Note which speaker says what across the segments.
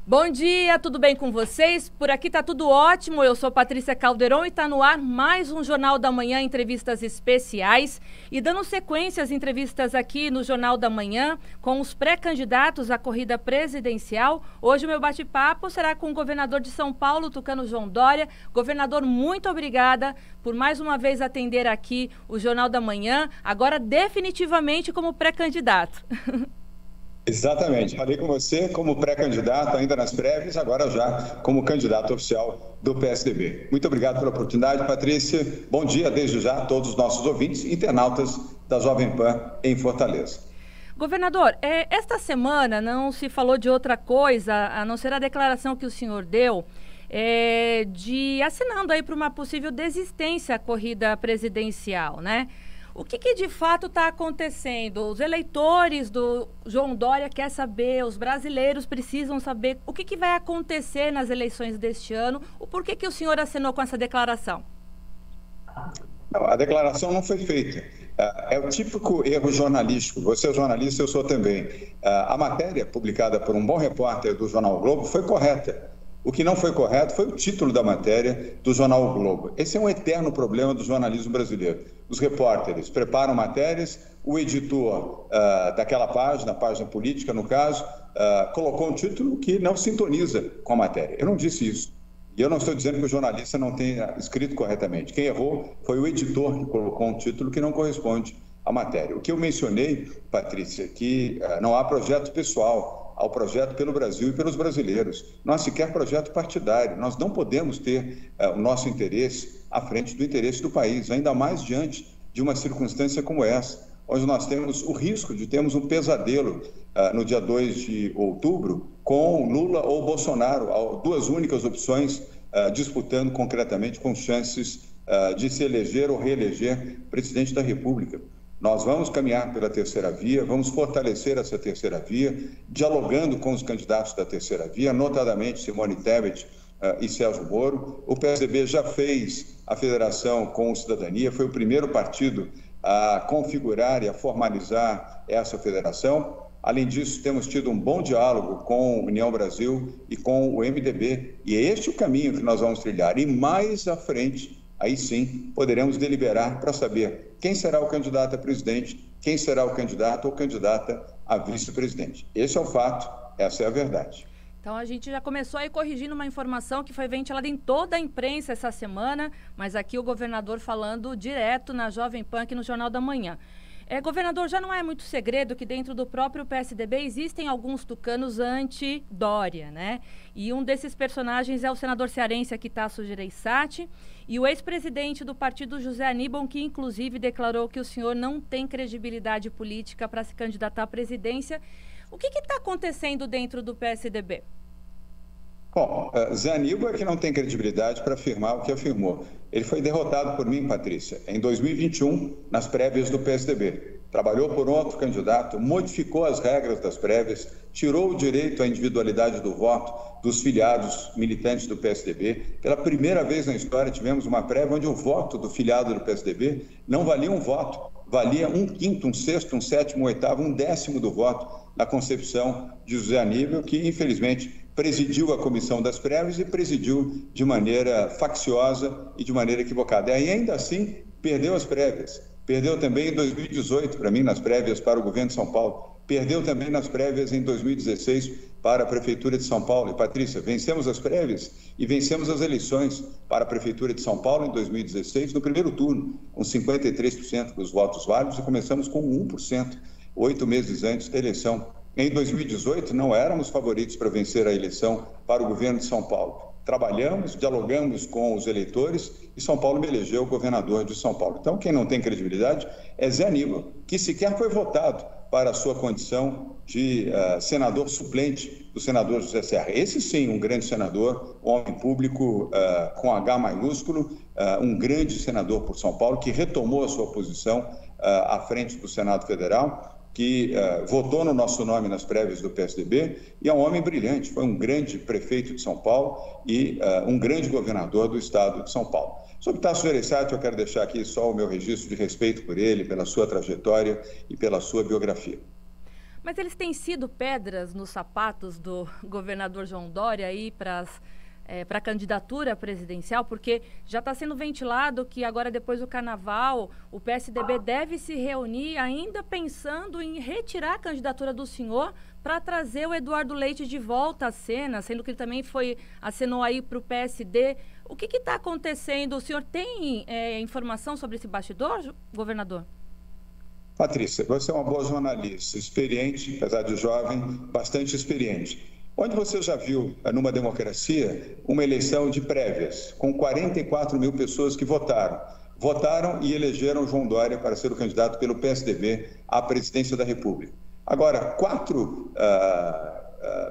Speaker 1: Bom dia, tudo bem com vocês? Por aqui tá tudo ótimo, eu sou Patrícia Calderon e tá no ar mais um Jornal da Manhã, entrevistas especiais. E dando sequência às entrevistas aqui no Jornal da Manhã, com os pré-candidatos à corrida presidencial, hoje o meu bate-papo será com o governador de São Paulo, Tucano João Dória. Governador, muito obrigada por mais uma vez atender aqui o Jornal da Manhã, agora definitivamente como pré-candidato.
Speaker 2: Exatamente. Falei com você como pré-candidato, ainda nas prévias, agora já como candidato oficial do PSDB. Muito obrigado pela oportunidade, Patrícia. Bom dia, desde já, a todos os nossos ouvintes e internautas da Jovem Pan em Fortaleza.
Speaker 1: Governador, esta semana não se falou de outra coisa, a não ser a declaração que o senhor deu, de assinando aí para uma possível desistência à corrida presidencial, né? O que de fato está acontecendo? Os eleitores do João Dória querem saber, os brasileiros precisam saber o que vai acontecer nas eleições deste ano, o porquê que o senhor assinou com essa declaração?
Speaker 2: Não, a declaração não foi feita. É o típico erro jornalístico. Você é jornalista, eu sou também. A matéria publicada por um bom repórter do Jornal o Globo foi correta. O que não foi correto foi o título da matéria do Jornal o Globo. Esse é um eterno problema do jornalismo brasileiro. Os repórteres preparam matérias, o editor daquela página, a página política no caso, colocou um título que não sintoniza com a matéria. Eu não disse isso. E eu não estou dizendo que o jornalista não tenha escrito corretamente. Quem errou foi o editor que colocou um título que não corresponde à matéria. O que eu mencionei, Patrícia, é que não há projeto pessoal, ao projeto pelo Brasil e pelos brasileiros. Não há sequer projeto partidário. Nós não podemos ter o nosso interesse à frente do interesse do país, ainda mais diante de uma circunstância como essa, onde nós temos o risco de termos um pesadelo no dia 2 de outubro com Lula ou Bolsonaro, duas únicas opções disputando concretamente com chances de se eleger ou reeleger presidente da República. Nós vamos caminhar pela terceira via, vamos fortalecer essa terceira via, dialogando com os candidatos da terceira via, notadamente Simone Tebet e Sérgio Moro. O PSDB já fez a federação com o Cidadania, foi o primeiro partido a configurar e a formalizar essa federação. Além disso, temos tido um bom diálogo com a União Brasil e com o MDB, e é este o caminho que nós vamos trilhar. E mais à frente, aí sim, poderemos deliberar para saber quem será o candidato a presidente, quem será o candidato ou candidata a vice-presidente. Esse é o fato, essa é a verdade.
Speaker 1: Então a gente já começou aí corrigindo uma informação que foi ventilada em toda a imprensa essa semana, mas aqui o governador falando direto na Jovem Pan, aqui no Jornal da Manhã. Governador, já não é muito segredo que dentro do próprio PSDB existem alguns tucanos anti-Dória, né? E um desses personagens é o senador cearense Equitácio Gereissati e o ex-presidente do partido José Aníbal, que inclusive declarou que o senhor não tem credibilidade política para se candidatar à presidência. O que está acontecendo dentro do PSDB?
Speaker 2: Bom, Zé Aníbal é que não tem credibilidade para afirmar o que afirmou. Ele foi derrotado por mim, Patrícia, em 2021, nas prévias do PSDB. Trabalhou por outro candidato, modificou as regras das prévias, tirou o direito à individualidade do voto dos filiados militantes do PSDB. Pela primeira vez na história, tivemos uma prévia onde o voto do filiado do PSDB não valia um voto, valia um quinto, um sexto, um sétimo, um oitavo, um décimo do voto na concepção de José Aníbal, que infelizmente presidiu a comissão das prévias e presidiu de maneira facciosa e de maneira equivocada. E ainda assim perdeu as prévias. Perdeu também em 2018, para mim, nas prévias para o governo de São Paulo. Perdeu também nas prévias em 2016 para a Prefeitura de São Paulo. E, Patrícia, vencemos as prévias e vencemos as eleições para a Prefeitura de São Paulo em 2016, no primeiro turno, com 53% dos votos válidos, e começamos com 1%, 8 meses antes da eleição. Em 2018, não éramos favoritos para vencer a eleição para o governo de São Paulo. Trabalhamos, dialogamos com os eleitores e São Paulo me elegeu governador de São Paulo. Então, quem não tem credibilidade é Zé Aníbal, que sequer foi votado para a sua condição de senador suplente do senador José Serra. Esse sim, um grande senador, um homem público com H maiúsculo, um grande senador por São Paulo, que retomou a sua posição à frente do Senado Federal, que votou no nosso nome nas prévias do PSDB, e é um homem brilhante, foi um grande prefeito de São Paulo e um grande governador do estado de São Paulo. Sobre Tasso Gereissati, eu quero deixar aqui só o meu registro de respeito por ele, pela sua trajetória e pela sua biografia.
Speaker 1: Mas eles têm sido pedras nos sapatos do governador João Dória aí para a candidatura presidencial, porque já está sendo ventilado que agora, depois do Carnaval, o PSDB deve se reunir ainda pensando em retirar a candidatura do senhor para trazer o Eduardo Leite de volta à cena, sendo que ele também acenou aí para o PSD. O que está acontecendo? O senhor tem informação sobre esse bastidor, governador?
Speaker 2: Patrícia, você é uma boa jornalista, experiente, apesar de jovem, bastante experiente. Onde você já viu, numa democracia, uma eleição de prévias, com 44 mil pessoas que votaram e elegeram João Dória para ser o candidato pelo PSDB à presidência da República. Agora, 4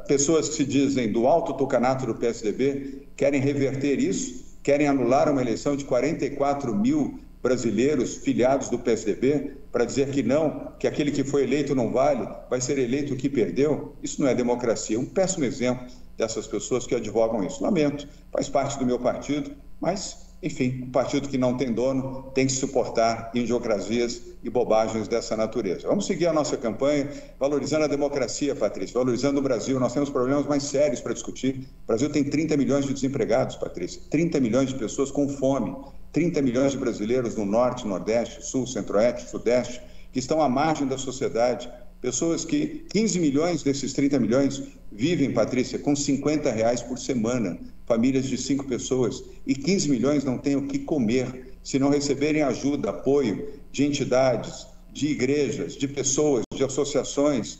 Speaker 2: pessoas que se dizem do alto tucanato do PSDB querem reverter isso, querem anular uma eleição de 44 mil brasileiros filiados do PSDB para dizer que não, que aquele que foi eleito não vale, vai ser eleito o que perdeu. Isso não é democracia. Um péssimo exemplo dessas pessoas que advogam isso. Lamento, faz parte do meu partido, mas, enfim, um partido que não tem dono tem que suportar idiosincrasias e bobagens dessa natureza. Vamos seguir a nossa campanha, valorizando a democracia, Patrícia, valorizando o Brasil. Nós temos problemas mais sérios para discutir. O Brasil tem 30 milhões de desempregados, Patrícia, 30 milhões de pessoas com fome, 30 milhões de brasileiros no Norte, Nordeste, Sul, Centro-Oeste, Sudeste, que estão à margem da sociedade. Pessoas que, 15 milhões desses 30 milhões vivem, Patrícia, com R$50 por semana, famílias de 5 pessoas, e 15 milhões não têm o que comer se não receberem ajuda, apoio de entidades, de igrejas, de pessoas, de associações,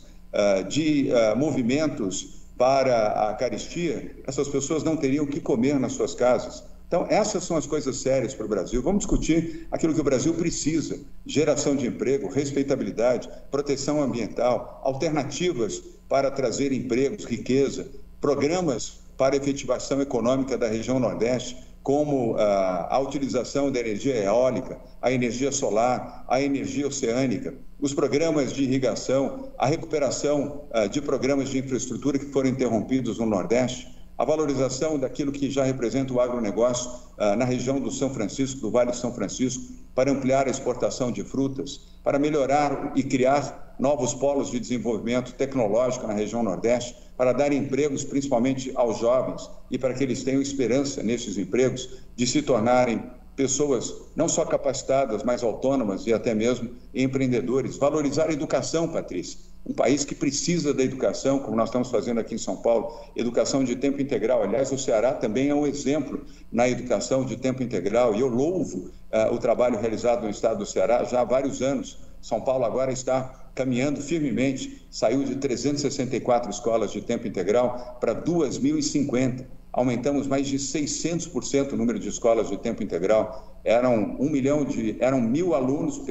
Speaker 2: de movimentos para a caristia. Essas pessoas não teriam o que comer nas suas casas. Então, essas são as coisas sérias para o Brasil. Vamos discutir aquilo que o Brasil precisa: geração de emprego, respeitabilidade, proteção ambiental, alternativas para trazer empregos, riqueza, programas para efetivação econômica da região Nordeste, como a utilização da energia eólica, a energia solar, a energia oceânica, os programas de irrigação, a recuperação de programas de infraestrutura que foram interrompidos no Nordeste, a valorização daquilo que já representa o agronegócio na região do São Francisco, do Vale do São Francisco, para ampliar a exportação de frutas, para melhorar e criar novos polos de desenvolvimento tecnológico na região Nordeste, para dar empregos principalmente aos jovens e para que eles tenham esperança nesses empregos de se tornarem pessoas não só capacitadas, mas autônomas e até mesmo empreendedores. Valorizar a educação, Patrícia. Um país que precisa da educação, como nós estamos fazendo aqui em São Paulo, educação de tempo integral. Aliás, o Ceará também é um exemplo na educação de tempo integral, e eu louvo o trabalho realizado no estado do Ceará já há vários anos. São Paulo agora está caminhando firmemente, saiu de 364 escolas de tempo integral para 2.050. Aumentamos mais de 600% o número de escolas de tempo integral. Eram 1.000 alunos,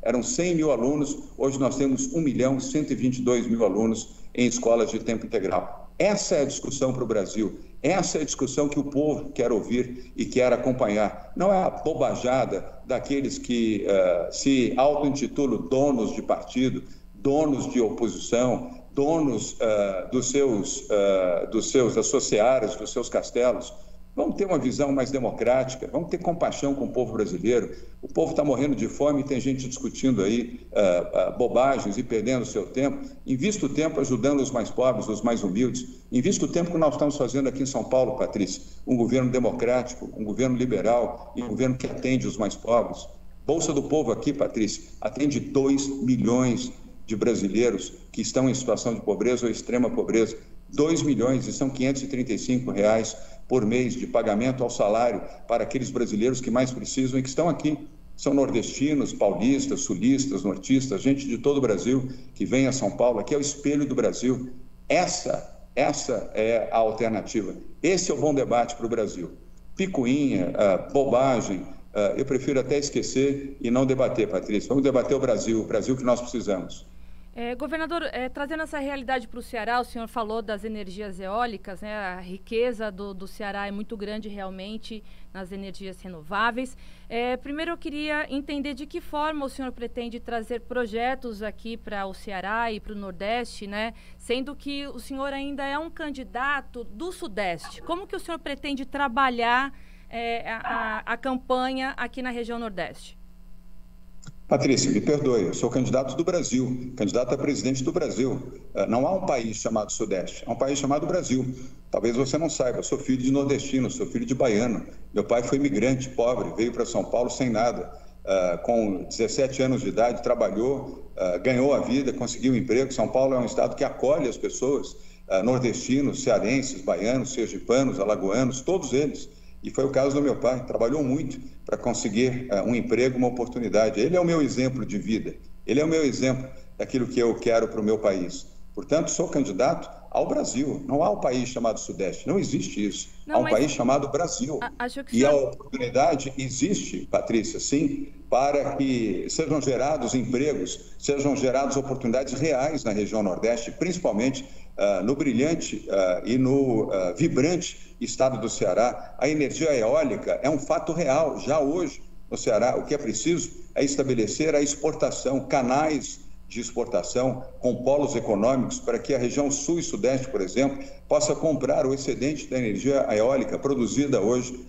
Speaker 2: eram 100 mil alunos, hoje nós temos 1.122.000 alunos em escolas de tempo integral. Essa é a discussão para o Brasil, essa é a discussão que o povo quer ouvir e quer acompanhar. Não é a bobajada daqueles que se auto-intitulam donos de partido, donos de oposição, donos das suas searas, dos seus castelos. Vamos ter uma visão mais democrática, vamos ter compaixão com o povo brasileiro. O povo está morrendo de fome e tem gente discutindo aí bobagens e perdendo o seu tempo. Invista o tempo ajudando os mais pobres, os mais humildes. Invista o tempo que nós estamos fazendo aqui em São Paulo, Patrícia. Um governo democrático, um governo liberal e um governo que atende os mais pobres. Bolsa do Povo aqui, Patrícia, atende 2 milhões de brasileiros que estão em situação de pobreza ou extrema pobreza. 2 milhões, e são R$535 por mês de pagamento ao salário para aqueles brasileiros que mais precisam e que estão aqui. São nordestinos, paulistas, sulistas, nortistas, gente de todo o Brasil que vem a São Paulo. Aqui é o espelho do Brasil. Essa é a alternativa. Esse é o bom debate para o Brasil. Picuinha, bobagem, eu prefiro até esquecer e não debater, Patrícia. Vamos debater o Brasil que nós precisamos.
Speaker 1: Governador, trazendo essa realidade para o Ceará, o senhor falou das energias eólicas, né? A riqueza do Ceará é muito grande realmente nas energias renováveis. Primeiro eu queria entender de que forma o senhor pretende trazer projetos aqui para o Ceará e para o Nordeste, né? Sendo que o senhor ainda é um candidato do Sudeste. Como que o senhor pretende trabalhar a campanha aqui na região Nordeste?
Speaker 2: Patrícia, me perdoe, eu sou candidato do Brasil, candidato a presidente do Brasil. Não há um país chamado Sudeste, há um país chamado Brasil. Talvez você não saiba, eu sou filho de nordestino, sou filho de baiano. Meu pai foi imigrante, pobre, veio para São Paulo sem nada. Com 17 anos de idade, trabalhou, ganhou a vida, conseguiu um emprego. São Paulo é um estado que acolhe as pessoas, nordestinos, cearenses, baianos, sergipanos, alagoanos, todos eles. E foi o caso do meu pai, trabalhou muito para conseguir um emprego, uma oportunidade. Ele é o meu exemplo de vida, ele é o meu exemplo daquilo que eu quero para o meu país. Portanto, sou candidato ao Brasil. Não há um país chamado Sudeste, não existe isso. Há um país chamado Brasil. E a oportunidade existe, Patrícia, sim, para que sejam gerados empregos, sejam geradas oportunidades reais na região Nordeste, principalmente no brilhante e no vibrante estado do Ceará. A energia eólica é um fato real, já hoje no Ceará. O que é preciso é estabelecer a exportação, canais de exportação com polos econômicos para que a região sul e sudeste, por exemplo, possa comprar o excedente da energia eólica produzida hoje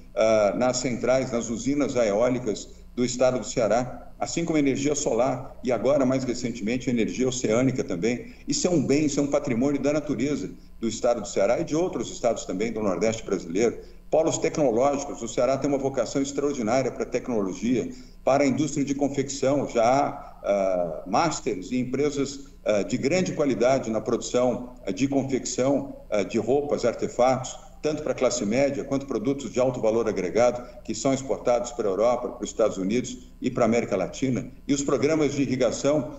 Speaker 2: nas centrais, nas usinas eólicas do estado do Ceará, assim como energia solar e agora, mais recentemente, energia oceânica também. Isso é um bem, isso é um patrimônio da natureza do estado do Ceará e de outros estados também do Nordeste brasileiro. Polos tecnológicos, o Ceará tem uma vocação extraordinária para a tecnologia, para a indústria de confecção, já há masters e empresas de grande qualidade na produção de confecção de roupas, artefatos, tanto para a classe média quanto produtos de alto valor agregado que são exportados para a Europa, para os Estados Unidos e para a América Latina. E os programas de irrigação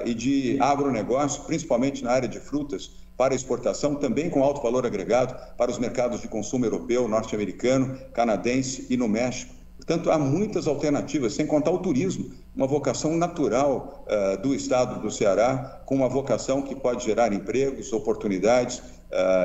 Speaker 2: e de agronegócio, principalmente na área de frutas, para exportação, também com alto valor agregado para os mercados de consumo europeu, norte-americano, canadense e no México. Portanto, há muitas alternativas, sem contar o turismo, uma vocação natural do estado do Ceará, com uma vocação que pode gerar empregos, oportunidades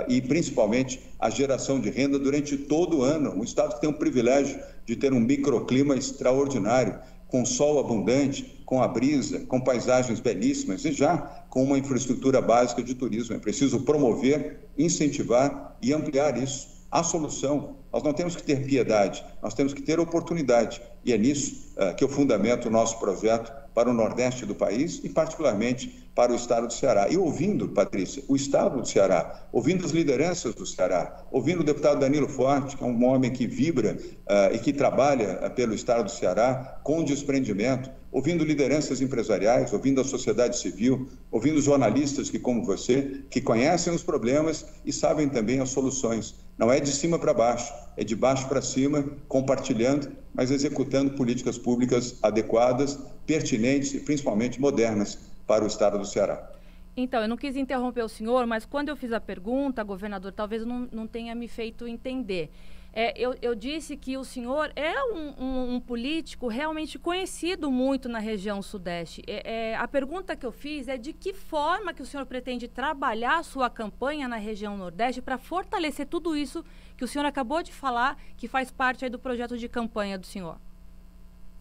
Speaker 2: e, principalmente, a geração de renda durante todo o ano. Um estado que tem o privilégio de ter um microclima extraordinário, com sol abundante, com a brisa, com paisagens belíssimas e já com uma infraestrutura básica de turismo. É preciso promover, incentivar e ampliar isso. A solução, nós não temos que ter piedade, nós temos que ter oportunidade. E é nisso que eu fundamento o nosso projeto para o Nordeste do país e, particularmente, para o estado do Ceará. E ouvindo, Patrícia, o estado do Ceará, ouvindo as lideranças do Ceará, ouvindo o deputado Danilo Forte, que é um homem que vibra e que trabalha pelo estado do Ceará com desprendimento, ouvindo lideranças empresariais, ouvindo a sociedade civil, ouvindo jornalistas que, como você, que conhecem os problemas e sabem também as soluções. Não é de cima para baixo, é de baixo para cima, compartilhando, mas executando políticas públicas adequadas, pertinentes e principalmente modernas para o estado do Ceará.
Speaker 1: Então, eu não quis interromper o senhor, mas quando eu fiz a pergunta, governador, talvez não tenha me feito entender. Eu disse que o senhor é um político realmente conhecido muito na região sudeste. A pergunta que eu fiz é de que forma que o senhor pretende trabalhar a sua campanha na região nordeste para fortalecer tudo isso que o senhor acabou de falar, que faz parte aí do projeto de campanha do senhor.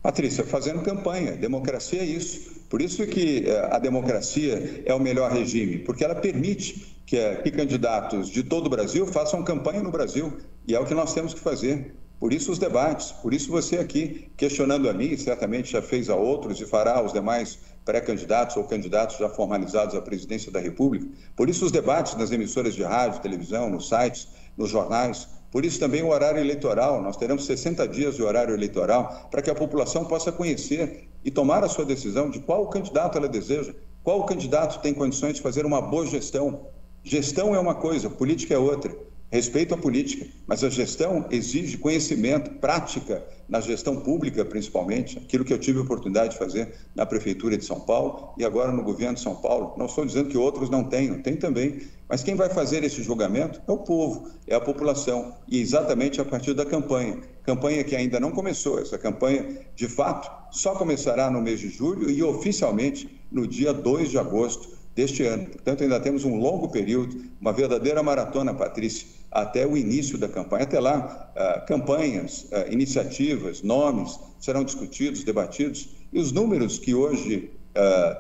Speaker 2: Patrícia, fazendo campanha, democracia é isso. Por isso que a democracia é o melhor regime, porque ela permite que candidatos de todo o Brasil façam campanha no Brasil, e é o que nós temos que fazer. Por isso os debates, por isso você aqui questionando a mim, certamente já fez a outros e fará aos demais pré-candidatos ou candidatos já formalizados à presidência da República. Por isso os debates nas emissoras de rádio, televisão, nos sites, nos jornais. Por isso também o horário eleitoral, nós teremos 60 dias de horário eleitoral para que a população possa conhecer e tomar a sua decisão de qual candidato ela deseja, qual candidato tem condições de fazer uma boa gestão. Gestão é uma coisa, política é outra. Respeito à política, mas a gestão exige conhecimento, prática na gestão pública, principalmente, aquilo que eu tive a oportunidade de fazer na Prefeitura de São Paulo e agora no governo de São Paulo. Não estou dizendo que outros não tenham, tem também, mas quem vai fazer esse julgamento é o povo, é a população, e exatamente a partir da campanha que ainda não começou. Essa campanha, de fato, só começará no mês de julho e oficialmente no dia 2 de agosto deste ano. Portanto, ainda temos um longo período, uma verdadeira maratona, Patrícia, até o início da campanha. Até lá, campanhas, iniciativas, nomes serão discutidos, debatidos, e os números que hoje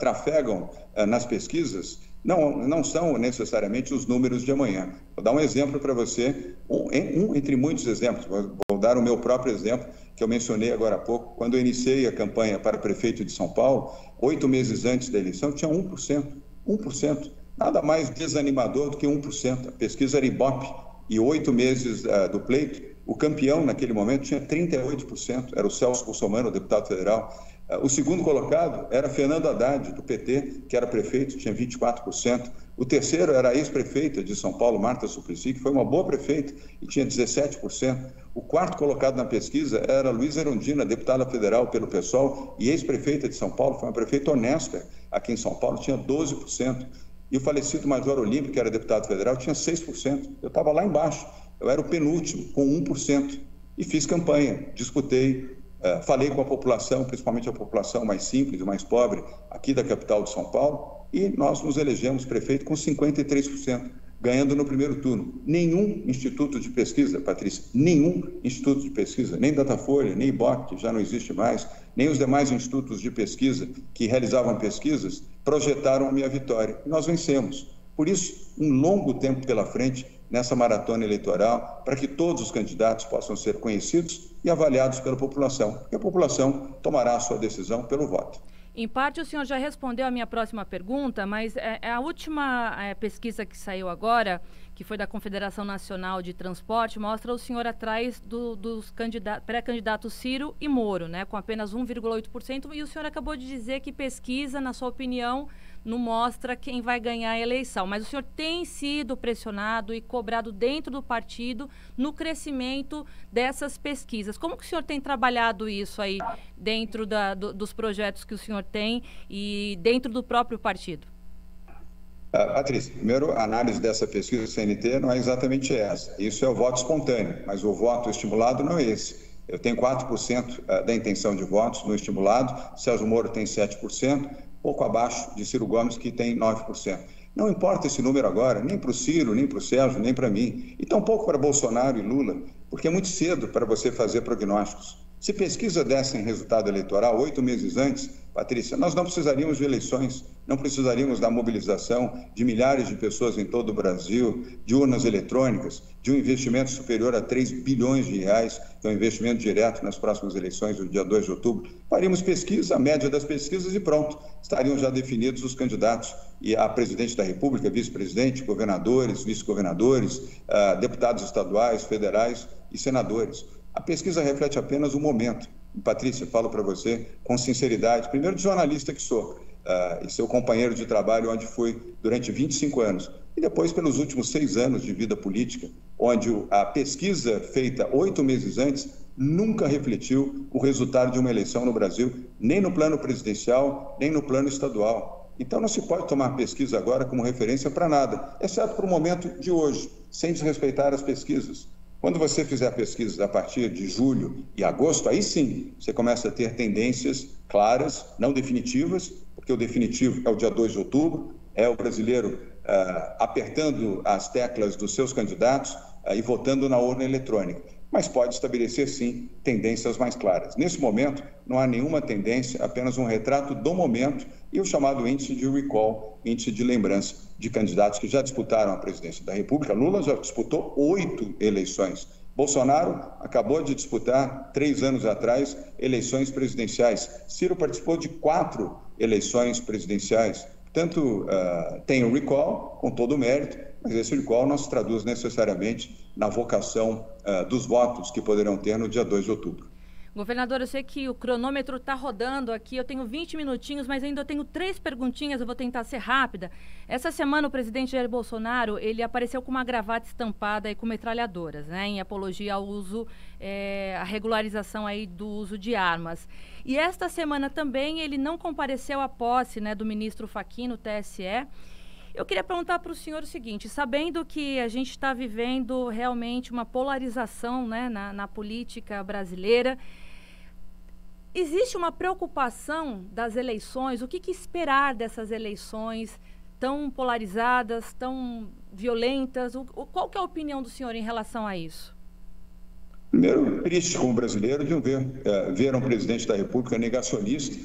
Speaker 2: trafegam nas pesquisas não são necessariamente os números de amanhã. Vou dar um exemplo para você, entre muitos exemplos, vou dar o meu próprio exemplo que eu mencionei agora há pouco. Quando eu iniciei a campanha para prefeito de São Paulo, 8 meses antes da eleição, tinha 1%. 1%. Nada mais desanimador do que 1%. A pesquisa era Ibope, e 8 meses do pleito, o campeão naquele momento tinha 38%, era o Celso Russomano, deputado federal. O segundo colocado era Fernando Haddad, do PT, que era prefeito, tinha 24%. O terceiro era a ex-prefeita de São Paulo, Marta Suplicy, que foi uma boa prefeita e tinha 17%. O quarto colocado na pesquisa era Luísa Erundina, deputada federal pelo PSOL e ex-prefeita de São Paulo, foi uma prefeita honesta aqui em São Paulo, tinha 12%. E o falecido Major Olímpio, que era deputado federal, tinha 6%. Eu estava lá embaixo, eu era o penúltimo, com 1%. E fiz campanha, disputei, falei com a população, principalmente a população mais simples e mais pobre aqui da capital de São Paulo, e nós nos elegemos prefeito com 53%, ganhando no primeiro turno. Nenhum instituto de pesquisa, Patrícia, nenhum instituto de pesquisa, nem Datafolha, nem Ibope, que já não existe mais, nem os demais institutos de pesquisa que realizavam pesquisas, projetaram a minha vitória. E nós vencemos. Por isso, um longo tempo pela frente nessa maratona eleitoral, para que todos os candidatos possam ser conhecidos e avaliados pela população, porque a população tomará a sua decisão pelo voto.
Speaker 1: Em parte, o senhor já respondeu a minha próxima pergunta, mas a última pesquisa que saiu agora, que foi da Confederação Nacional de Transporte, mostra o senhor atrás dos pré-candidatos Ciro e Moro, né, com apenas 1,8%, e o senhor acabou de dizer que pesquisa, na sua opinião, não mostra quem vai ganhar a eleição. Mas o senhor tem sido pressionado e cobrado dentro do partido no crescimento dessas pesquisas. Como que o senhor tem trabalhado isso aí dentro dos projetos que o senhor tem e dentro do próprio partido?
Speaker 2: Patrícia, primeiro, a análise dessa pesquisa do CNT não é exatamente essa. Isso é o voto espontâneo, mas o voto estimulado não é esse. Eu tenho 4% da intenção de votos no estimulado, Sérgio Moro tem 7%, pouco abaixo de Ciro Gomes, que tem 9%. Não importa esse número agora, nem para o Ciro, nem para o Sérgio, nem para mim, e tampouco para Bolsonaro e Lula, porque é muito cedo para você fazer prognósticos. Se pesquisa dessem resultado eleitoral 8 meses antes, Patrícia, nós não precisaríamos de eleições, não precisaríamos da mobilização de milhares de pessoas em todo o Brasil, de urnas eletrônicas, de um investimento superior a 3 bilhões de reais, que é um investimento direto nas próximas eleições do dia 2 de outubro. Faríamos pesquisa, a média das pesquisas e pronto, estariam já definidos os candidatos e a presidente da República, vice-presidente, governadores, vice-governadores, deputados estaduais, federais e senadores. A pesquisa reflete apenas o momento. Patrícia, falo para você com sinceridade, primeiro de jornalista que sou, e seu companheiro de trabalho onde fui durante 25 anos, e depois pelos últimos 6 anos de vida política, onde a pesquisa feita 8 meses antes nunca refletiu o resultado de uma eleição no Brasil, nem no plano presidencial, nem no plano estadual. Então não se pode tomar pesquisa agora como referência para nada, exceto para o momento de hoje, sem desrespeitar as pesquisas. Quando você fizer pesquisas a partir de julho e agosto, aí sim você começa a ter tendências claras, não definitivas, porque o definitivo é o dia 2 de outubro, é o brasileiro apertando as teclas dos seus candidatos e votando na urna eletrônica. Mas pode estabelecer, sim, tendências mais claras. Nesse momento, não há nenhuma tendência, apenas um retrato do momento e o chamado índice de recall, índice de lembrança de candidatos que já disputaram a presidência da República. Lula já disputou 8 eleições. Bolsonaro acabou de disputar, 3 anos atrás, eleições presidenciais. Ciro participou de 4 eleições presidenciais. Portanto, tem o recall, com todo o mérito, mas esse recall não se traduz necessariamente na vocação dos votos que poderão ter no dia 2 de outubro.
Speaker 1: Governador, eu sei que o cronômetro está rodando aqui, eu tenho 20 minutinhos, mas ainda tenho 3 perguntinhas, eu vou tentar ser rápida. Essa semana o presidente Jair Bolsonaro, ele apareceu com uma gravata estampada e com metralhadoras, né, em apologia ao uso, a regularização aí do uso de armas. E esta semana também ele não compareceu à posse, né, do ministro Fachin no TSE. Eu queria perguntar para o senhor o seguinte, sabendo que a gente está vivendo realmente uma polarização, né, na política brasileira, existe uma preocupação das eleições? O que esperar dessas eleições tão polarizadas, tão violentas? Qual que é a opinião do senhor em relação a isso?
Speaker 2: Primeiro, triste como brasileiro de ver um presidente da República negacionista,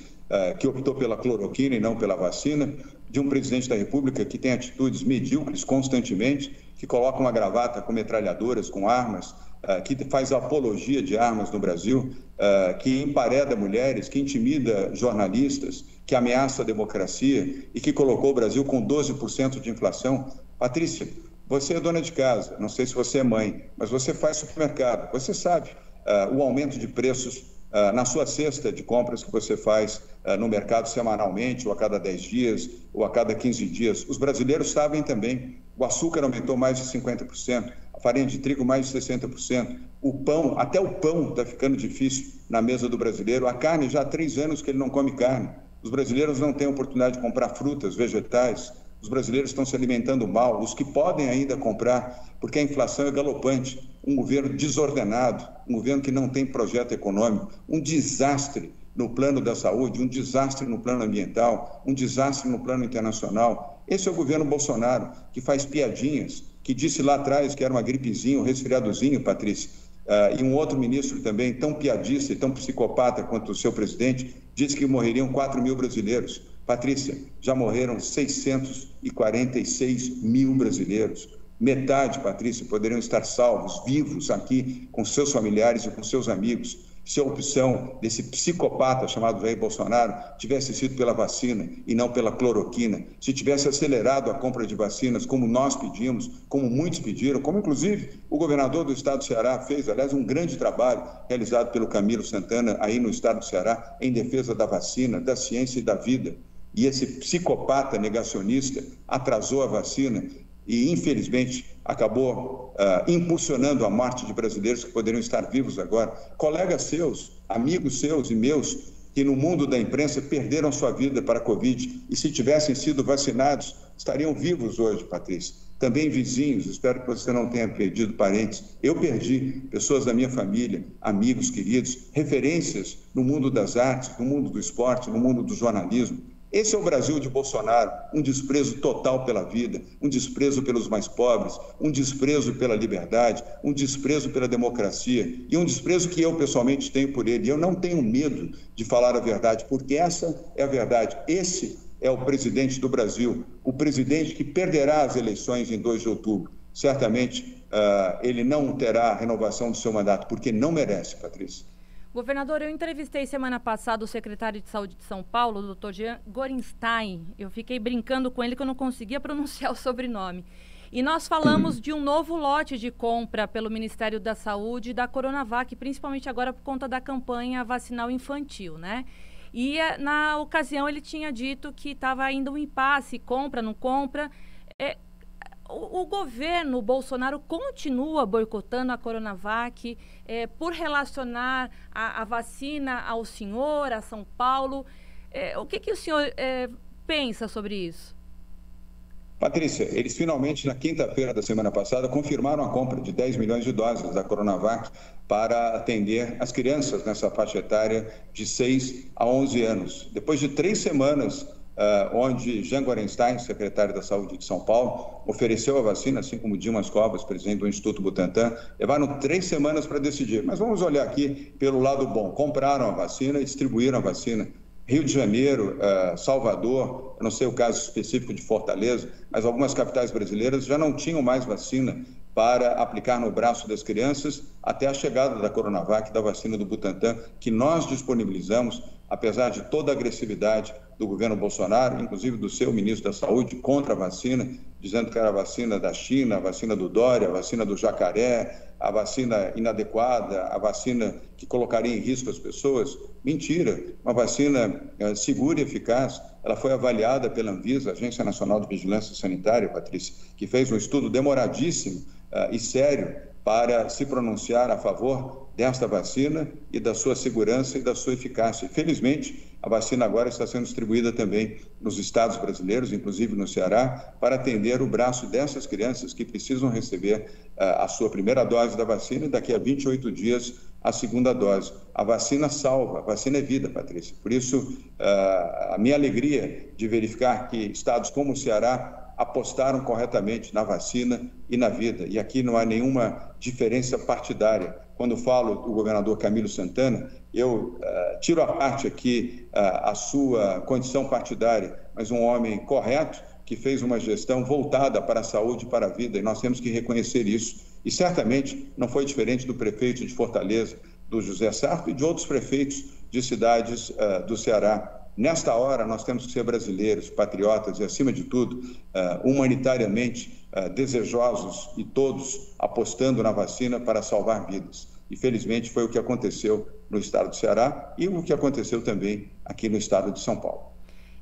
Speaker 2: que optou pela cloroquina e não pela vacina, de um presidente da República que tem atitudes medíocres constantemente, que coloca uma gravata com metralhadoras, com armas, que faz apologia de armas no Brasil, que empareda mulheres, que intimida jornalistas, que ameaça a democracia e que colocou o Brasil com 12% de inflação. Patrícia, você é dona de casa, não sei se você é mãe, mas você faz supermercado. Você sabe o aumento de preços na sua cesta de compras que você faz no mercado semanalmente, ou a cada 10 dias, ou a cada 15 dias. Os brasileiros sabem também. O açúcar aumentou mais de 50%, a farinha de trigo mais de 60%, o pão, até o pão está ficando difícil na mesa do brasileiro. A carne, já há 3 anos que ele não come carne. Os brasileiros não têm oportunidade de comprar frutas, vegetais. Os brasileiros estão se alimentando mal, os que podem ainda comprar, porque a inflação é galopante. Um governo desordenado, um governo que não tem projeto econômico, um desastre no plano da saúde, um desastre no plano ambiental, um desastre no plano internacional. Esse é o governo Bolsonaro, que faz piadinhas, que disse lá atrás que era uma gripezinha, um resfriadozinho, Patrícia, e um outro ministro também, tão piadista e tão psicopata quanto o seu presidente, disse que morreriam 4 mil brasileiros. Patrícia, já morreram 646 mil brasileiros. Metade, Patrícia, poderiam estar salvos, vivos aqui com seus familiares e com seus amigos, se a opção desse psicopata chamado Jair Bolsonaro tivesse sido pela vacina e não pela cloroquina, se tivesse acelerado a compra de vacinas, como nós pedimos, como muitos pediram, como inclusive o governador do estado do Ceará fez, aliás, um grande trabalho realizado pelo Camilo Santana aí no estado do Ceará, em defesa da vacina, da ciência e da vida. E esse psicopata negacionista atrasou a vacina e, infelizmente, acabou impulsionando a morte de brasileiros que poderiam estar vivos agora. Colegas seus, amigos seus e meus, que no mundo da imprensa perderam sua vida para a Covid e, se tivessem sido vacinados, estariam vivos hoje, Patrícia. Também vizinhos, espero que você não tenha perdido parentes. Eu perdi pessoas da minha família, amigos queridos, referências no mundo das artes, no mundo do esporte, no mundo do jornalismo. Esse é o Brasil de Bolsonaro, um desprezo total pela vida, um desprezo pelos mais pobres, um desprezo pela liberdade, um desprezo pela democracia e um desprezo que eu pessoalmente tenho por ele. Eu não tenho medo de falar a verdade, porque essa é a verdade. Esse é o presidente do Brasil, o presidente que perderá as eleições em 2 de outubro. Certamente ele não terá a renovação do seu mandato, porque não merece, Patrícia.
Speaker 1: Governador, eu entrevistei semana passada o secretário de Saúde de São Paulo, o Dr. Jean Gorenstein. Eu fiquei brincando com ele que eu não conseguia pronunciar o sobrenome. E nós falamos de um novo lote de compra pelo Ministério da Saúde da Coronavac, principalmente agora por conta da campanha vacinal infantil, né? E na ocasião ele tinha dito que estava ainda um impasse, compra, não compra. O governo Bolsonaro continua boicotando a Coronavac por relacionar a vacina ao senhor, a São Paulo. O que o senhor pensa sobre isso?
Speaker 2: Patrícia, eles finalmente, na quinta-feira da semana passada, confirmaram a compra de 10 milhões de doses da Coronavac para atender as crianças nessa faixa etária de 6 a 11 anos. Depois de 3 semanas, onde Jean Gorenstein, secretário da Saúde de São Paulo, ofereceu a vacina, assim como Dimas Covas, presidente do Instituto Butantan, levaram 3 semanas para decidir. Mas vamos olhar aqui pelo lado bom. Compraram a vacina e distribuíram a vacina. Rio de Janeiro, Salvador, eu não sei o caso específico de Fortaleza, mas algumas capitais brasileiras já não tinham mais vacina para aplicar no braço das crianças até a chegada da Coronavac, da vacina do Butantan, que nós disponibilizamos, apesar de toda a agressividade do governo Bolsonaro, inclusive do seu ministro da Saúde, contra a vacina, dizendo que era a vacina da China, a vacina do Dória, a vacina do jacaré, a vacina inadequada, a vacina que colocaria em risco as pessoas. Mentira, uma vacina segura e eficaz. Ela foi avaliada pela Anvisa, Agência Nacional de Vigilância Sanitária, Patrícia, que fez um estudo demoradíssimo e sério para se pronunciar a favor desta vacina e da sua segurança e da sua eficácia. Felizmente, a vacina agora está sendo distribuída também nos estados brasileiros, inclusive no Ceará, para atender o braço dessas crianças que precisam receber a sua primeira dose da vacina e daqui a 28 dias a segunda dose. A vacina salva, a vacina é vida, Patrícia. Por isso, a minha alegria de verificar que estados como o Ceará apostaram corretamente na vacina e na vida. E aqui não há nenhuma diferença partidária. Quando falo do governador Camilo Santana, eu tiro à parte aqui a sua condição partidária, mas um homem correto que fez uma gestão voltada para a saúde e para a vida, e nós temos que reconhecer isso. E certamente não foi diferente do prefeito de Fortaleza, do José Sarto, e de outros prefeitos de cidades do Ceará. Nesta hora, nós temos que ser brasileiros, patriotas e, acima de tudo, humanitariamente desejosos e todos apostando na vacina para salvar vidas. E, felizmente, foi o que aconteceu no estado do Ceará e o que aconteceu também aqui no estado de São Paulo.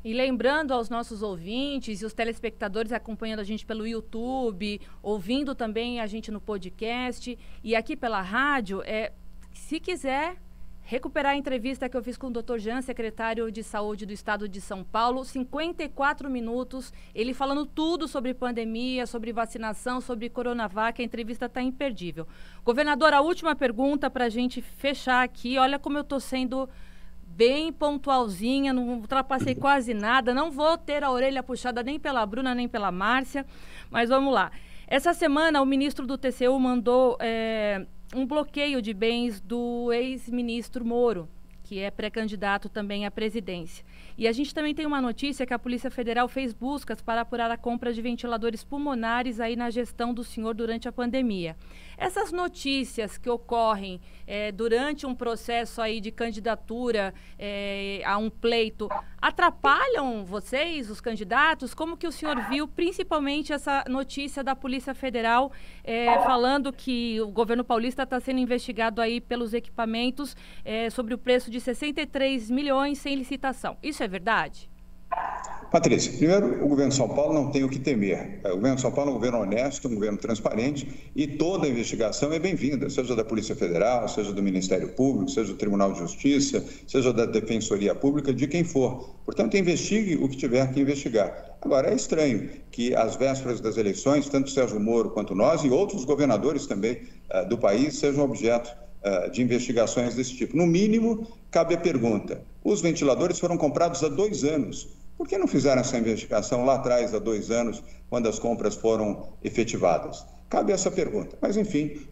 Speaker 1: E lembrando aos nossos ouvintes e os telespectadores acompanhando a gente pelo YouTube, ouvindo também a gente no podcast e aqui pela rádio, se quiser recuperar a entrevista que eu fiz com o Dr. Jean, secretário de Saúde do Estado de São Paulo, 54 minutos, ele falando tudo sobre pandemia, sobre vacinação, sobre Coronavac, a entrevista está imperdível. Governador, a última pergunta para a gente fechar aqui, olha como eu estou sendo bem pontualzinha, não ultrapassei quase nada, não vou ter a orelha puxada nem pela Bruna, nem pela Márcia, mas vamos lá. Essa semana o ministro do TCU mandou um bloqueio de bens do ex-ministro Moro, que é pré-candidato também à presidência. E a gente também tem uma notícia que a Polícia Federal fez buscas para apurar a compra de ventiladores pulmonares aí na gestão do senhor durante a pandemia. Essas notícias que ocorrem durante um processo aí de candidatura a um pleito atrapalham vocês, os candidatos? Como que o senhor viu, principalmente essa notícia da Polícia Federal falando que o governo paulista está sendo investigado aí pelos equipamentos sobre o preço de 63 milhões sem licitação? Isso é verdade?
Speaker 2: Patrícia, primeiro, o governo de São Paulo não tem o que temer. O governo de São Paulo é um governo honesto, um governo transparente e toda investigação é bem-vinda, seja da Polícia Federal, seja do Ministério Público, seja do Tribunal de Justiça, seja da Defensoria Pública, de quem for. Portanto, investigue o que tiver que investigar. Agora, é estranho que às vésperas das eleições, tanto Sérgio Moro quanto nós e outros governadores também do país sejam objeto de investigações desse tipo. No mínimo, cabe a pergunta: os ventiladores foram comprados há 2 anos. Por que não fizeram essa investigação lá atrás, há 2 anos, quando as compras foram efetivadas? Cabe essa pergunta. Mas, enfim,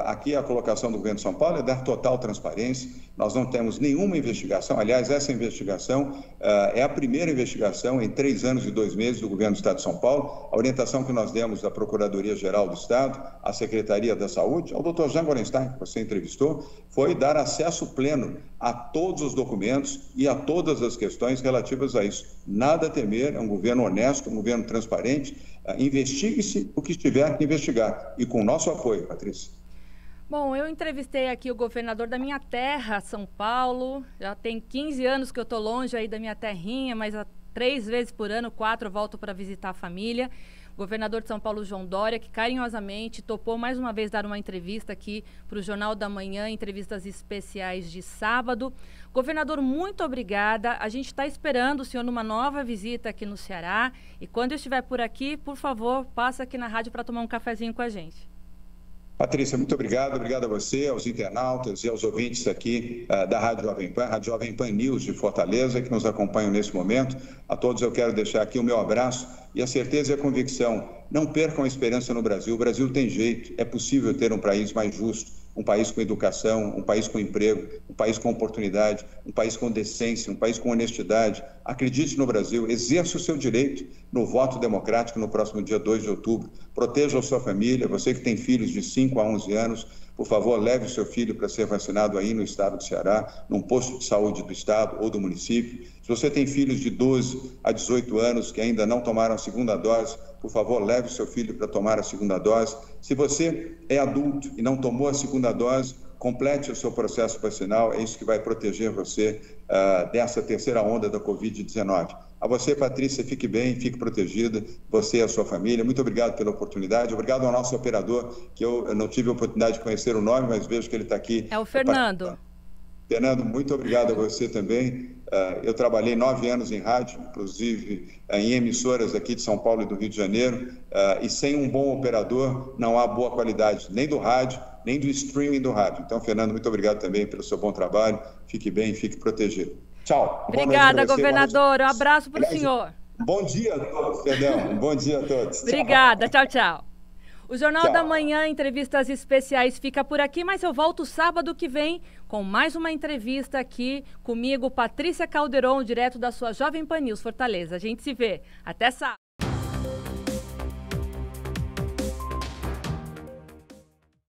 Speaker 2: aqui a colocação do governo de São Paulo é dar total transparência. Nós não temos nenhuma investigação. Aliás, essa investigação é a primeira investigação em 3 anos e 2 meses do governo do Estado de São Paulo. A orientação que nós demos da Procuradoria-Geral do Estado, à Secretaria da Saúde, ao Dr. Jean Gorenstein, que você entrevistou, foi dar acesso pleno a todos os documentos e a todas as questões relativas a isso. Nada a temer, é um governo honesto, um governo transparente. Investigue-se o que tiver que investigar. E com o nosso apoio, Patrícia.
Speaker 1: Bom, eu entrevistei aqui o governador da minha terra, São Paulo. Já tem 15 anos que eu estou longe aí da minha terrinha, mas 3 vezes por ano, 4, eu volto para visitar a família. Governador de São Paulo, João Dória, que carinhosamente topou mais uma vez dar uma entrevista aqui para o Jornal da Manhã, entrevistas especiais de sábado. Governador, muito obrigada. A gente está esperando o senhor numa nova visita aqui no Ceará. E quando eu estiver por aqui, por favor, passa aqui na rádio para tomar um cafezinho com a gente.
Speaker 2: Patrícia, muito obrigado. Obrigado a você, aos internautas e aos ouvintes aqui da Rádio Jovem Pan News de Fortaleza, que nos acompanham nesse momento. A todos eu quero deixar aqui o meu abraço e a certeza e a convicção. Não percam a esperança no Brasil. O Brasil tem jeito. É possível ter um país mais justo, um país com educação, um país com emprego, um país com oportunidade, um país com decência, um país com honestidade. Acredite no Brasil, exerça o seu direito no voto democrático no próximo dia 2 de outubro. Proteja a sua família, você que tem filhos de 5 a 11 anos, por favor, leve o seu filho para ser vacinado aí no estado do Ceará, num posto de saúde do estado ou do município. Se você tem filhos de 12 a 18 anos que ainda não tomaram a segunda dose, por favor, leve o seu filho para tomar a segunda dose. Se você é adulto e não tomou a segunda dose, complete o seu processo vacinal, é isso que vai proteger você dessa terceira onda da Covid-19. A você, Patrícia, fique bem, fique protegida, você e a sua família. Muito obrigado pela oportunidade. Obrigado ao nosso operador, que eu não tive a oportunidade de conhecer o nome, mas vejo que ele está aqui.
Speaker 1: É o Fernando.
Speaker 2: Fernando, muito obrigado a você também. Eu trabalhei 9 anos em rádio, inclusive em emissoras aqui de São Paulo e do Rio de Janeiro, e sem um bom operador não há boa qualidade, nem do rádio, nem do streaming do rádio. Então, Fernando, muito obrigado também pelo seu bom trabalho. Fique bem, fique protegido. Tchau.
Speaker 1: Obrigada, governador. Um abraço para o senhor.
Speaker 2: Bom dia a todos, Fernando. Bom dia a todos.
Speaker 1: Obrigada. Tchau, tchau. O Jornal da Manhã, entrevistas especiais, fica por aqui, mas eu volto sábado que vem com mais uma entrevista aqui comigo, Patrícia Calderon, direto da sua Jovem Pan News Fortaleza. A gente se vê. Até sábado.